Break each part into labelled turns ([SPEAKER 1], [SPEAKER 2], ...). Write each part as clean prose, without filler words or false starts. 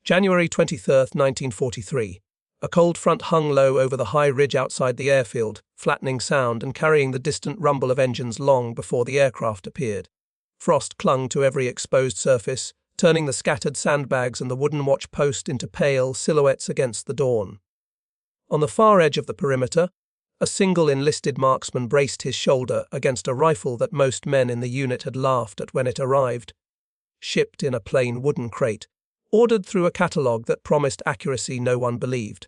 [SPEAKER 1] January 23, 1943. A cold front hung low over the high ridge outside the airfield, flattening sound and carrying the distant rumble of engines long before the aircraft appeared. Frost clung to every exposed surface, turning the scattered sandbags and the wooden watch post into pale silhouettes against the dawn. On the far edge of the perimeter, a single enlisted marksman braced his shoulder against a rifle that most men in the unit had laughed at when it arrived. Shipped in a plain wooden crate, ordered through a catalogue that promised accuracy no one believed.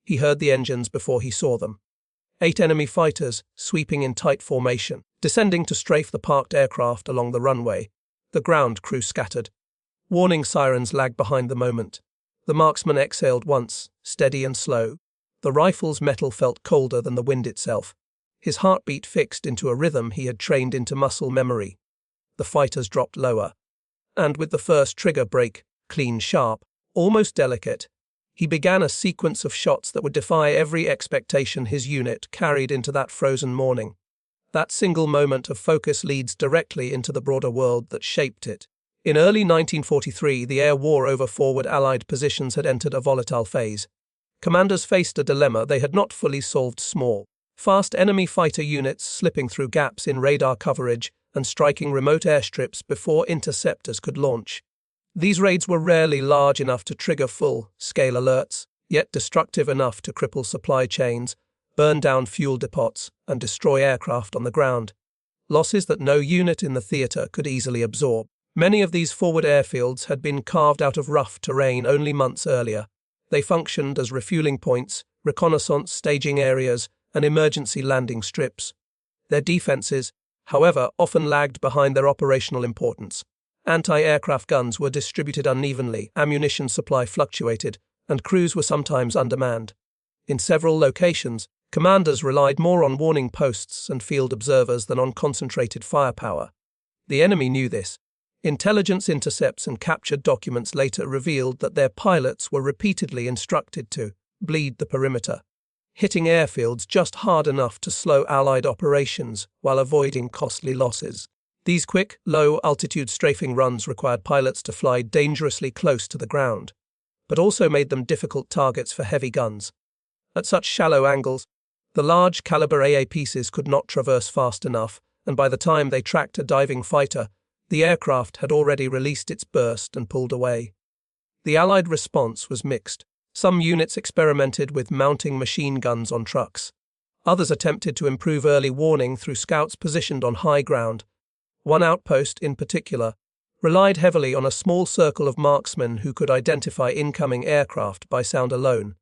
[SPEAKER 1] He heard the engines before he saw them. 8 enemy fighters, sweeping in tight formation, descending to strafe the parked aircraft along the runway. The ground crew scattered. Warning sirens lagged behind the moment. The marksman exhaled once, steady and slow. The rifle's metal felt colder than the wind itself. His heartbeat fixed into a rhythm he had trained into muscle memory. The fighters dropped lower. And with the first trigger break, clean, sharp, almost delicate, he began a sequence of shots that would defy every expectation his unit carried into that frozen morning. That single moment of focus leads directly into the broader world that shaped it. In early 1943, the air war over forward Allied positions had entered a volatile phase. Commanders faced a dilemma they had not fully solved: small, fast enemy fighter units slipping through gaps in radar coverage and striking remote airstrips before interceptors could launch. These raids were rarely large enough to trigger full-scale alerts, yet destructive enough to cripple supply chains, burn down fuel depots, and destroy aircraft on the ground. Losses that no unit in the theatre could easily absorb. Many of these forward airfields had been carved out of rough terrain only months earlier. They functioned as refueling points, reconnaissance staging areas, and emergency landing strips. Their defences, however, often lagged behind their operational importance. Anti-aircraft guns were distributed unevenly, ammunition supply fluctuated, and crews were sometimes undermanned. In several locations, commanders relied more on warning posts and field observers than on concentrated firepower. The enemy knew this. Intelligence intercepts and captured documents later revealed that their pilots were repeatedly instructed to bleed the perimeter, hitting airfields just hard enough to slow Allied operations while avoiding costly losses. These quick, low-altitude strafing runs required pilots to fly dangerously close to the ground, but also made them difficult targets for heavy guns. At such shallow angles, the large-caliber AA pieces could not traverse fast enough, and by the time they tracked a diving fighter, the aircraft had already released its burst and pulled away. The Allied response was mixed. Some units experimented with mounting machine guns on trucks. Others attempted to improve early warning through scouts positioned on high ground. One outpost, in particular, relied heavily on a small circle of marksmen who could identify incoming aircraft by sound alone.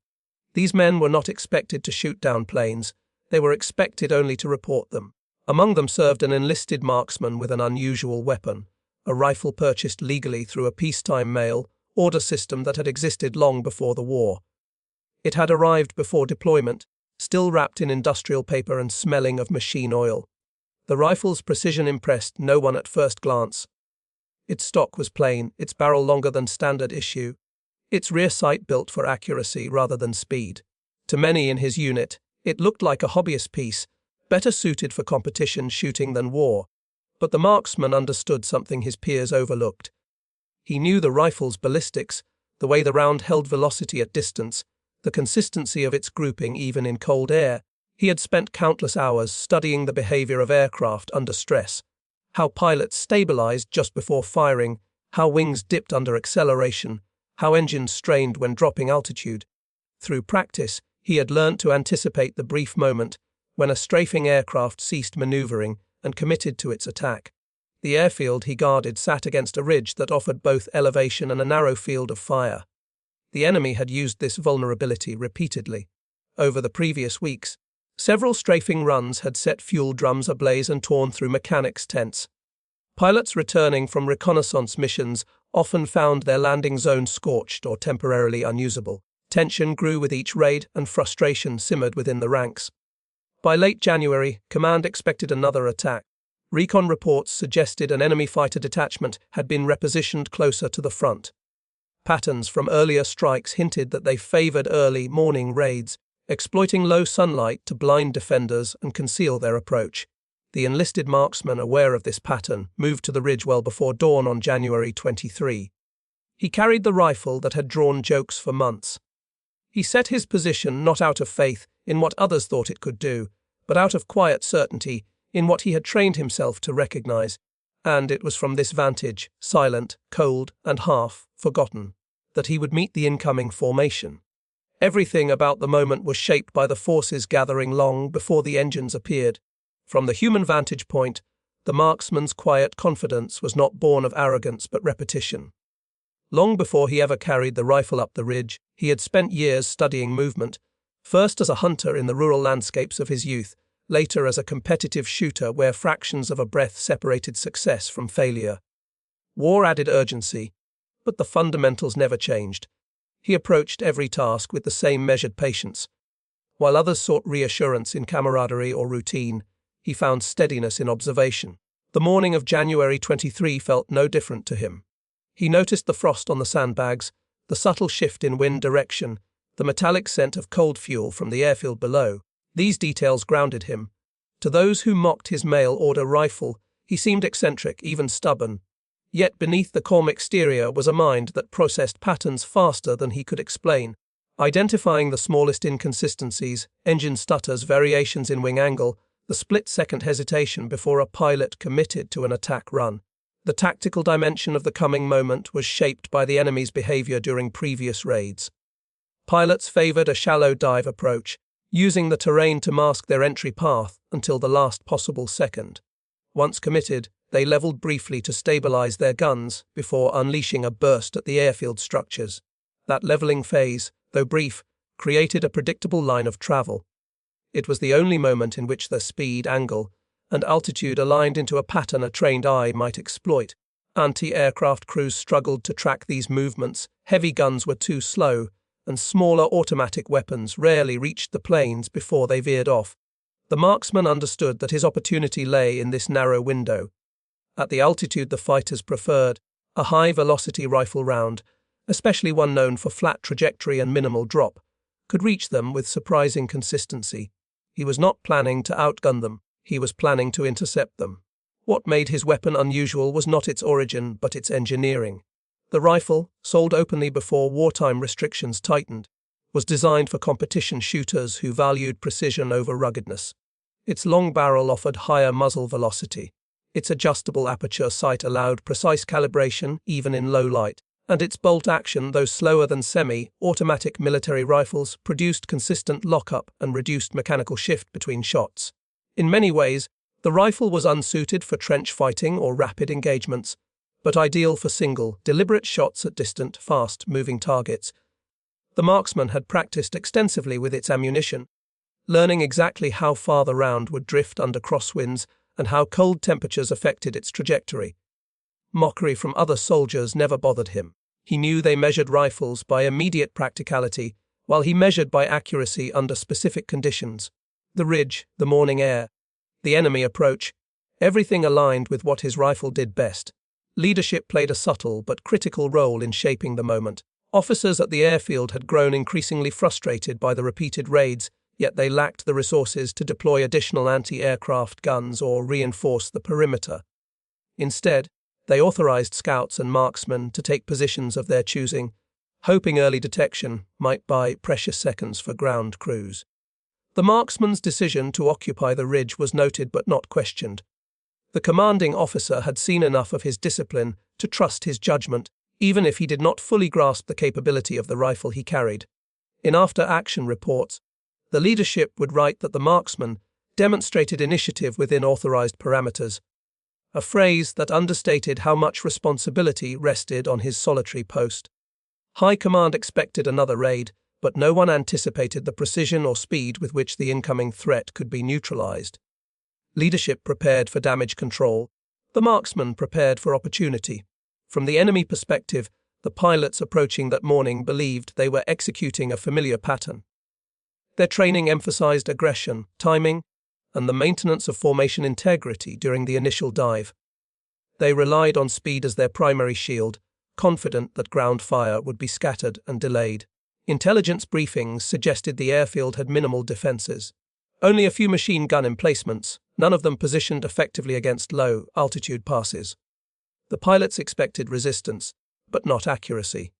[SPEAKER 1] These men were not expected to shoot down planes, they were expected only to report them. Among them served an enlisted marksman with an unusual weapon, a rifle purchased legally through a peacetime mail order system that had existed long before the war. It had arrived before deployment, still wrapped in industrial paper and smelling of machine oil. The rifle's precision impressed no one at first glance. Its stock was plain, its barrel longer than standard issue, its rear sight built for accuracy rather than speed. To many in his unit, it looked like a hobbyist piece, better suited for competition shooting than war. But the marksman understood something his peers overlooked. He knew the rifle's ballistics, the way the round held velocity at distance, the consistency of its grouping even in cold air. He had spent countless hours studying the behavior of aircraft under stress, how pilots stabilized just before firing, how wings dipped under acceleration, how engines strained when dropping altitude. Through practice, he had learned to anticipate the brief moment when a strafing aircraft ceased maneuvering and committed to its attack. The airfield he guarded sat against a ridge that offered both elevation and a narrow field of fire. The enemy had used this vulnerability repeatedly. Over the previous weeks, several strafing runs had set fuel drums ablaze and torn through mechanics' tents. Pilots returning from reconnaissance missions often found their landing zone scorched or temporarily unusable. Tension grew with each raid and frustration simmered within the ranks. By late January, command expected another attack. Recon reports suggested an enemy fighter detachment had been repositioned closer to the front. Patterns from earlier strikes hinted that they favored early morning raids, exploiting low sunlight to blind defenders and conceal their approach. The enlisted marksman, aware of this pattern, moved to the ridge well before dawn on January 23. He carried the rifle that had drawn jokes for months. He set his position not out of faith in what others thought it could do, but out of quiet certainty in what he had trained himself to recognize, and it was from this vantage, silent, cold, and half-forgotten, that he would meet the incoming formation. Everything about the moment was shaped by the forces gathering long before the engines appeared. From the human vantage point, the marksman's quiet confidence was not born of arrogance but repetition. Long before he ever carried the rifle up the ridge, he had spent years studying movement, first as a hunter in the rural landscapes of his youth, later as a competitive shooter where fractions of a breath separated success from failure. War added urgency, but the fundamentals never changed. He approached every task with the same measured patience. While others sought reassurance in camaraderie or routine, he found steadiness in observation. The morning of January 23 felt no different to him. He noticed the frost on the sandbags, the subtle shift in wind direction, the metallic scent of cold fuel from the airfield below. These details grounded him. To those who mocked his mail-order rifle, he seemed eccentric, even stubborn. Yet beneath the calm exterior was a mind that processed patterns faster than he could explain, identifying the smallest inconsistencies, engine stutters, variations in wing angle, the split-second hesitation before a pilot committed to an attack run. The tactical dimension of the coming moment was shaped by the enemy's behavior during previous raids. Pilots favored a shallow dive approach, using the terrain to mask their entry path until the last possible second. Once committed, they leveled briefly to stabilize their guns before unleashing a burst at the airfield structures. That leveling phase, though brief, created a predictable line of travel. It was the only moment in which the speed, angle, and altitude aligned into a pattern a trained eye might exploit. Anti-aircraft crews struggled to track these movements, heavy guns were too slow, and smaller automatic weapons rarely reached the planes before they veered off. The marksman understood that his opportunity lay in this narrow window. At the altitude the fighters preferred, a high-velocity rifle round, especially one known for flat trajectory and minimal drop, could reach them with surprising consistency. He was not planning to outgun them. He was planning to intercept them. What made his weapon unusual was not its origin, but its engineering. The rifle, sold openly before wartime restrictions tightened, was designed for competition shooters who valued precision over ruggedness. Its long barrel offered higher muzzle velocity. Its adjustable aperture sight allowed precise calibration even in low light, and its bolt action, though slower than semi-automatic military rifles, produced consistent lockup and reduced mechanical shift between shots. In many ways, the rifle was unsuited for trench fighting or rapid engagements, but ideal for single, deliberate shots at distant, fast-moving targets. The marksman had practiced extensively with its ammunition, learning exactly how far the round would drift under crosswinds and how cold temperatures affected its trajectory. Mockery from other soldiers never bothered him. He knew they measured rifles by immediate practicality, while he measured by accuracy under specific conditions. The ridge, the morning air, the enemy approach, everything aligned with what his rifle did best. Leadership played a subtle but critical role in shaping the moment. Officers at the airfield had grown increasingly frustrated by the repeated raids, yet they lacked the resources to deploy additional anti-aircraft guns or reinforce the perimeter. Instead, they authorized scouts and marksmen to take positions of their choosing, hoping early detection might buy precious seconds for ground crews. The marksman's decision to occupy the ridge was noted but not questioned. The commanding officer had seen enough of his discipline to trust his judgment, even if he did not fully grasp the capability of the rifle he carried. In after-action reports, the leadership would write that the marksman demonstrated initiative within authorized parameters, a phrase that understated how much responsibility rested on his solitary post. High command expected another raid, but no one anticipated the precision or speed with which the incoming threat could be neutralized. Leadership prepared for damage control, the marksman prepared for opportunity. From the enemy perspective, the pilots approaching that morning believed they were executing a familiar pattern. Their training emphasized aggression, timing, and the maintenance of formation integrity during the initial dive. They relied on speed as their primary shield, confident that ground fire would be scattered and delayed. Intelligence briefings suggested the airfield had minimal defenses. Only a few machine gun emplacements, none of them positioned effectively against low-altitude passes. The pilots expected resistance, but not accuracy.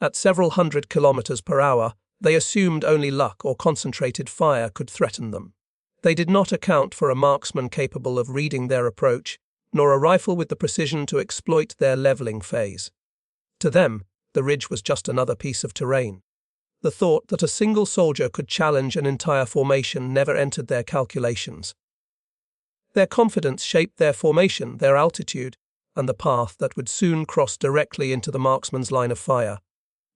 [SPEAKER 1] At several hundred kilometers per hour, they assumed only luck or concentrated fire could threaten them. They did not account for a marksman capable of reading their approach, nor a rifle with the precision to exploit their leveling phase. To them, the ridge was just another piece of terrain. The thought that a single soldier could challenge an entire formation never entered their calculations. Their confidence shaped their formation, their altitude, and the path that would soon cross directly into the marksman's line of fire.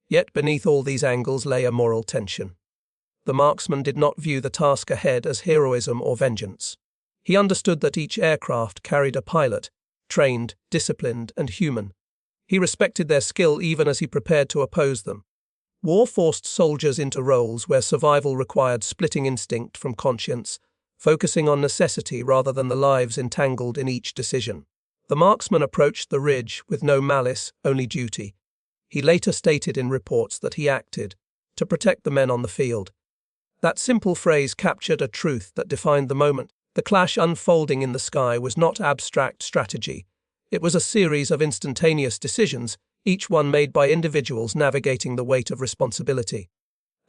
[SPEAKER 1] Yet beneath all these angles lay a moral tension. The marksman did not view the task ahead as heroism or vengeance. He understood that each aircraft carried a pilot, trained, disciplined, and human. He respected their skill even as he prepared to oppose them. War forced soldiers into roles where survival required splitting instinct from conscience, focusing on necessity rather than the lives entangled in each decision. The marksman approached the ridge with no malice, only duty. He later stated in reports that he acted to protect the men on the field. That simple phrase captured a truth that defined the moment. The clash unfolding in the sky was not abstract strategy. It was a series of instantaneous decisions, each one made by individuals navigating the weight of responsibility.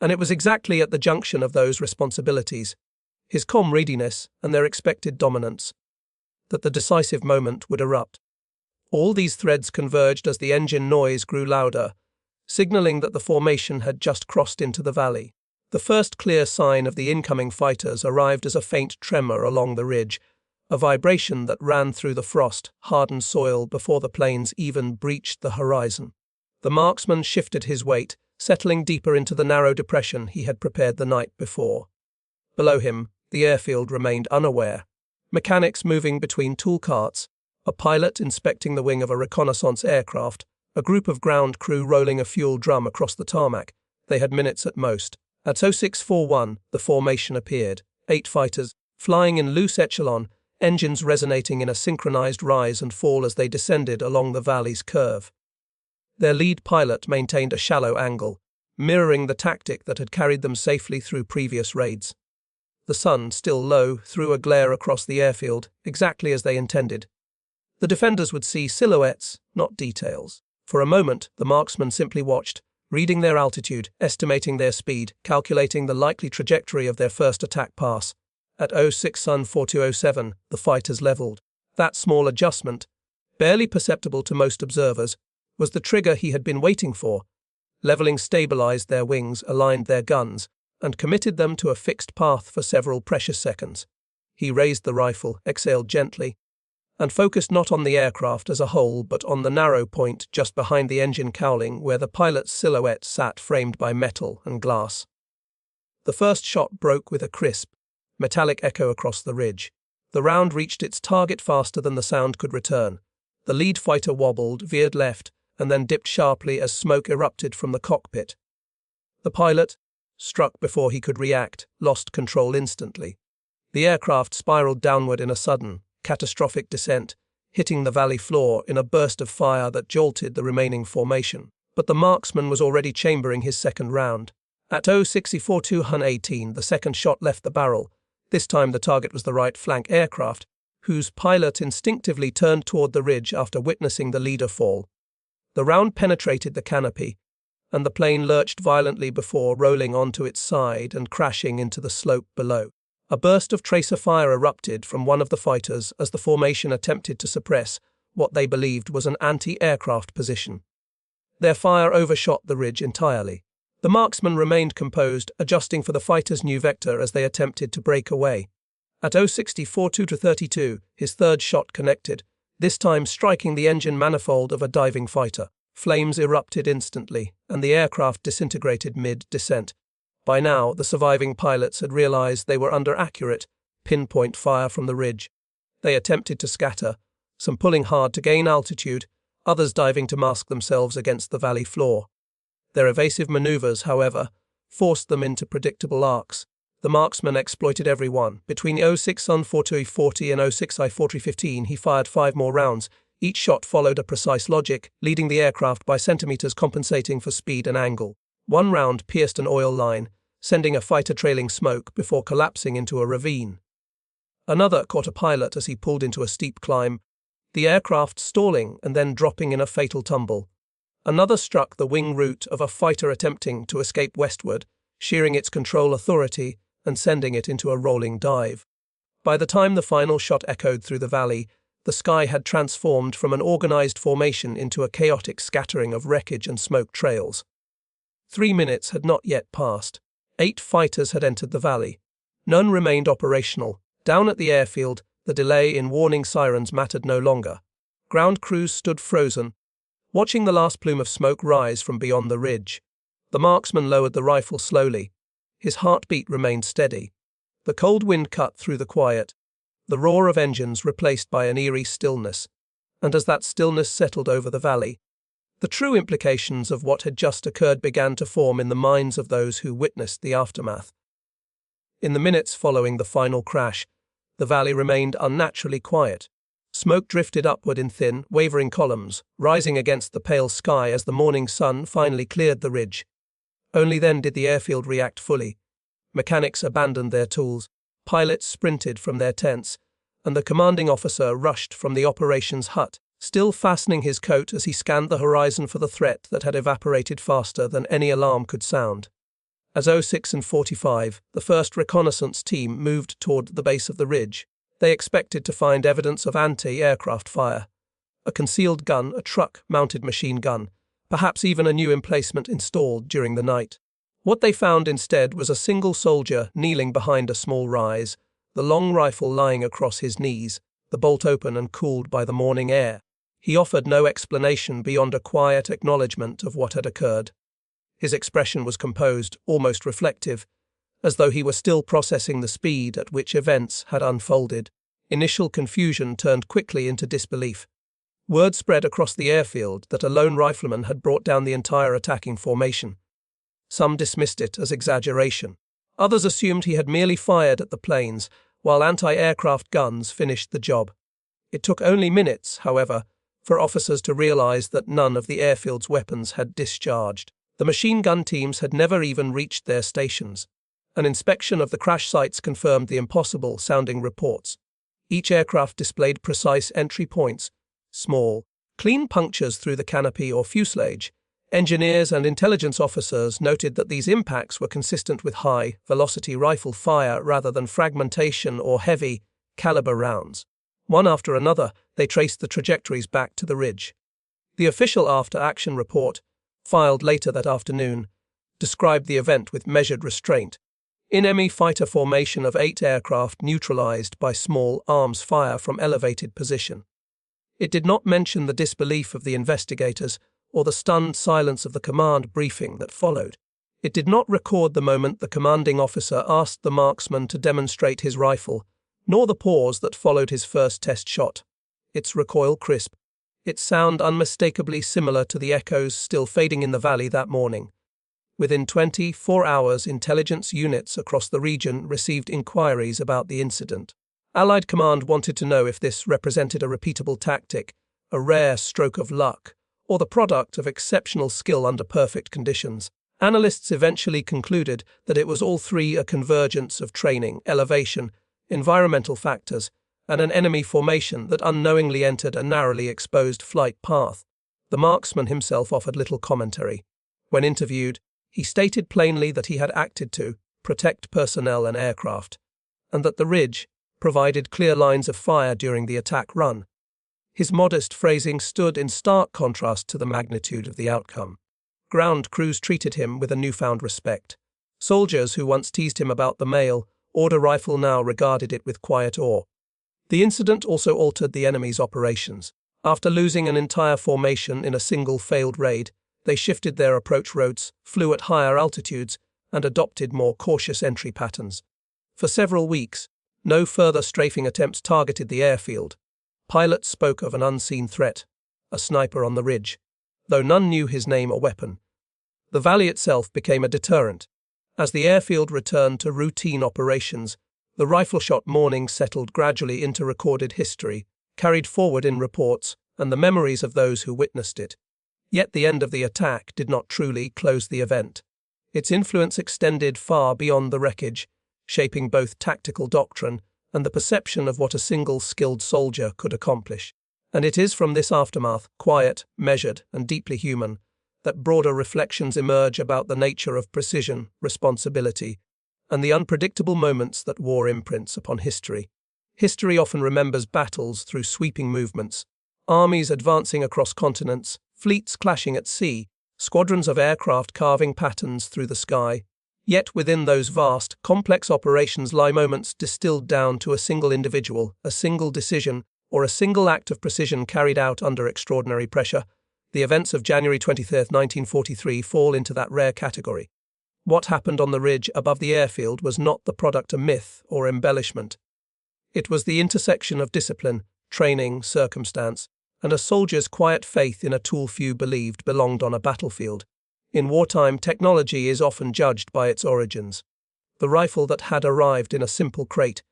[SPEAKER 1] And it was exactly at the junction of those responsibilities, his calm readiness and their expected dominance, that the decisive moment would erupt. All these threads converged as the engine noise grew louder, signaling that the formation had just crossed into the valley. The first clear sign of the incoming fighters arrived as a faint tremor along the ridge, a vibration that ran through the frost-hardened soil before the planes even breached the horizon. The marksman shifted his weight, settling deeper into the narrow depression he had prepared the night before. Below him, the airfield remained unaware. Mechanics moving between tool carts, a pilot inspecting the wing of a reconnaissance aircraft, a group of ground crew rolling a fuel drum across the tarmac. They had minutes at most. At 0641, the formation appeared, 8 fighters, flying in loose echelon, engines resonating in a synchronized rise and fall as they descended along the valley's curve. Their lead pilot maintained a shallow angle, mirroring the tactic that had carried them safely through previous raids. The sun, still low, threw a glare across the airfield, exactly as they intended. The defenders would see silhouettes, not details. For a moment, the marksmen simply watched, reading their altitude, estimating their speed, calculating the likely trajectory of their first attack pass. At 06:42:07, the fighters leveled. That small adjustment, barely perceptible to most observers, was the trigger he had been waiting for. Leveling stabilized their wings, aligned their guns, and committed them to a fixed path for several precious seconds. He raised the rifle, exhaled gently, and focused not on the aircraft as a whole but on the narrow point just behind the engine cowling where the pilot's silhouette sat framed by metal and glass. The first shot broke with a crisp, metallic echo across the ridge. The round reached its target faster than the sound could return. The lead fighter wobbled, veered left, and then dipped sharply as smoke erupted from the cockpit. The pilot, struck before he could react, lost control instantly. The aircraft spiraled downward in a sudden, catastrophic descent, hitting the valley floor in a burst of fire that jolted the remaining formation. But the marksman was already chambering his second round. At 06:42:18, the second shot left the barrel. This time the target was the right flank aircraft, whose pilot instinctively turned toward the ridge after witnessing the leader fall. The round penetrated the canopy, and the plane lurched violently before rolling onto its side and crashing into the slope below. A burst of tracer fire erupted from one of the fighters as the formation attempted to suppress what they believed was an anti-aircraft position. Their fire overshot the ridge entirely. The marksman remained composed, adjusting for the fighter's new vector as they attempted to break away. At 06:42:32, his third shot connected, this time striking the engine manifold of a diving fighter. Flames erupted instantly, and the aircraft disintegrated mid-descent. By now, the surviving pilots had realized they were under accurate, pinpoint fire from the ridge. They attempted to scatter, some pulling hard to gain altitude, others diving to mask themselves against the valley floor. Their evasive maneuvers, however, forced them into predictable arcs. The marksman exploited every one. Between 06:42:40 and 06:43:15, he fired 5 more rounds. Each shot followed a precise logic, leading the aircraft by centimeters, compensating for speed and angle. One round pierced an oil line, sending a fighter trailing smoke before collapsing into a ravine. Another caught a pilot as he pulled into a steep climb, the aircraft stalling and then dropping in a fatal tumble. Another struck the wing root of a fighter attempting to escape westward, shearing its control authority and sending it into a rolling dive. By the time the final shot echoed through the valley, the sky had transformed from an organized formation into a chaotic scattering of wreckage and smoke trails. 3 minutes had not yet passed. 8 fighters had entered the valley. None remained operational. Down at the airfield, the delay in warning sirens mattered no longer. Ground crews stood frozen, watching the last plume of smoke rise from beyond the ridge. The marksman lowered the rifle slowly. His heartbeat remained steady. The cold wind cut through the quiet, the roar of engines replaced by an eerie stillness. And as that stillness settled over the valley, the true implications of what had just occurred began to form in the minds of those who witnessed the aftermath. In the minutes following the final crash, the valley remained unnaturally quiet. Smoke drifted upward in thin, wavering columns, rising against the pale sky as the morning sun finally cleared the ridge. Only then did the airfield react fully. Mechanics abandoned their tools, pilots sprinted from their tents, and the commanding officer rushed from the operations hut, still fastening his coat as he scanned the horizon for the threat that had evaporated faster than any alarm could sound. As 06:45, the first reconnaissance team moved toward the base of the ridge. They expected to find evidence of anti-aircraft fire. A concealed gun, a truck-mounted machine gun, perhaps even a new emplacement installed during the night. What they found instead was a single soldier kneeling behind a small rise, the long rifle lying across his knees, the bolt open and cooled by the morning air. He offered no explanation beyond a quiet acknowledgement of what had occurred. His expression was composed, almost reflective, as though he were still processing the speed at which events had unfolded. Initial confusion turned quickly into disbelief. Word spread across the airfield that a lone rifleman had brought down the entire attacking formation. Some dismissed it as exaggeration. Others assumed he had merely fired at the planes, while anti-aircraft guns finished the job. It took only minutes, however, for officers to realize that none of the airfield's weapons had discharged. The machine gun teams had never even reached their stations. An inspection of the crash sites confirmed the impossible-sounding reports. Each aircraft displayed precise entry points, small, clean punctures through the canopy or fuselage. Engineers and intelligence officers noted that these impacts were consistent with high-velocity rifle fire rather than fragmentation or heavy-caliber rounds. One after another, they traced the trajectories back to the ridge. The official after-action report, filed later that afternoon, described the event with measured restraint. Enemy fighter formation of 8 aircraft neutralized by small arms fire from elevated position. It did not mention the disbelief of the investigators or the stunned silence of the command briefing that followed. It did not record the moment the commanding officer asked the marksman to demonstrate his rifle, nor the pause that followed his first test shot. Its recoil crisp, its sound unmistakably similar to the echoes still fading in the valley that morning. Within 24 hours, intelligence units across the region received inquiries about the incident. Allied command wanted to know if this represented a repeatable tactic, a rare stroke of luck, or the product of exceptional skill under perfect conditions. Analysts eventually concluded that it was all three: a convergence of training, elevation, environmental factors, and an enemy formation that unknowingly entered a narrowly exposed flight path. The marksman himself offered little commentary. When interviewed, he stated plainly that he had acted to protect personnel and aircraft, and that the ridge provided clear lines of fire during the attack run. His modest phrasing stood in stark contrast to the magnitude of the outcome. Ground crews treated him with a newfound respect. Soldiers who once teased him about the mail order rifle now regarded it with quiet awe. The incident also altered the enemy's operations. After losing an entire formation in a single failed raid, they shifted their approach routes, flew at higher altitudes, and adopted more cautious entry patterns. For several weeks, no further strafing attempts targeted the airfield. Pilots spoke of an unseen threat, a sniper on the ridge, though none knew his name or weapon. The valley itself became a deterrent. As the airfield returned to routine operations, the rifle-shot morning settled gradually into recorded history, carried forward in reports and the memories of those who witnessed it. Yet the end of the attack did not truly close the event. Its influence extended far beyond the wreckage, shaping both tactical doctrine and the perception of what a single skilled soldier could accomplish. And it is from this aftermath, quiet, measured, and deeply human, that broader reflections emerge about the nature of precision, responsibility, and the unpredictable moments that war imprints upon history. History often remembers battles through sweeping movements, armies advancing across continents, fleets clashing at sea, squadrons of aircraft carving patterns through the sky. Yet within those vast, complex operations lie moments distilled down to a single individual, a single decision, or a single act of precision carried out under extraordinary pressure. The events of January 23, 1943 fall into that rare category. What happened on the ridge above the airfield was not the product of myth or embellishment. It was the intersection of discipline, training, circumstance, and a soldier's quiet faith in a tool few believed belonged on a battlefield. In wartime, technology is often judged by its origins. The rifle that had arrived in a simple crate,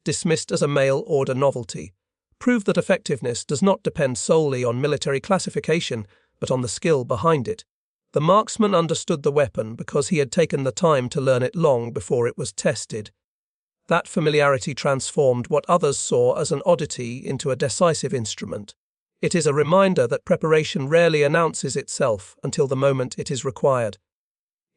[SPEAKER 1] dismissed as a mail-order novelty, proved that effectiveness does not depend solely on military classification, but on the skill behind it. The marksman understood the weapon because he had taken the time to learn it long before it was tested. That familiarity transformed what others saw as an oddity into a decisive instrument. It is a reminder that preparation rarely announces itself until the moment it is required.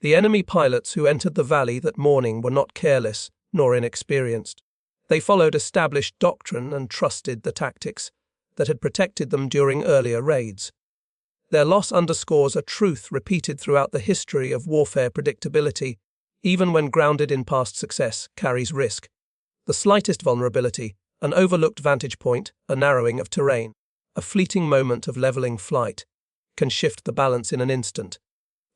[SPEAKER 1] The enemy pilots who entered the valley that morning were not careless nor inexperienced. They followed established doctrine and trusted the tactics that had protected them during earlier raids. Their loss underscores a truth repeated throughout the history of warfare: predictability, even when grounded in past success, carries risk. The slightest vulnerability, an overlooked vantage point, a narrowing of terrain, a fleeting moment of leveling flight, can shift the balance in an instant.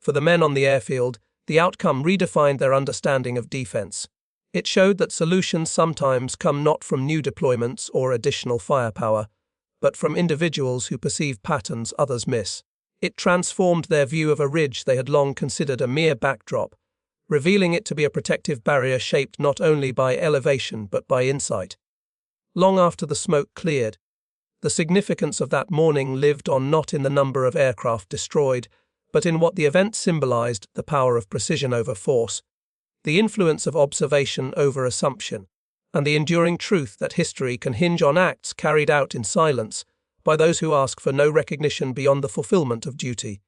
[SPEAKER 1] For the men on the airfield, the outcome redefined their understanding of defense. It showed that solutions sometimes come not from new deployments or additional firepower, but from individuals who perceive patterns others miss. It transformed their view of a ridge they had long considered a mere backdrop, revealing it to be a protective barrier shaped not only by elevation but by insight. Long after the smoke cleared, the significance of that morning lived on not in the number of aircraft destroyed, but in what the event symbolized: the power of precision over force, the influence of observation over assumption, and the enduring truth that history can hinge on acts carried out in silence by those who ask for no recognition beyond the fulfillment of duty.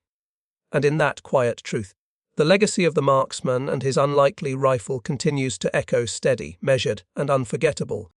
[SPEAKER 1] And in that quiet truth, the legacy of the marksman and his unlikely rifle continues to echo steady, measured, and unforgettable.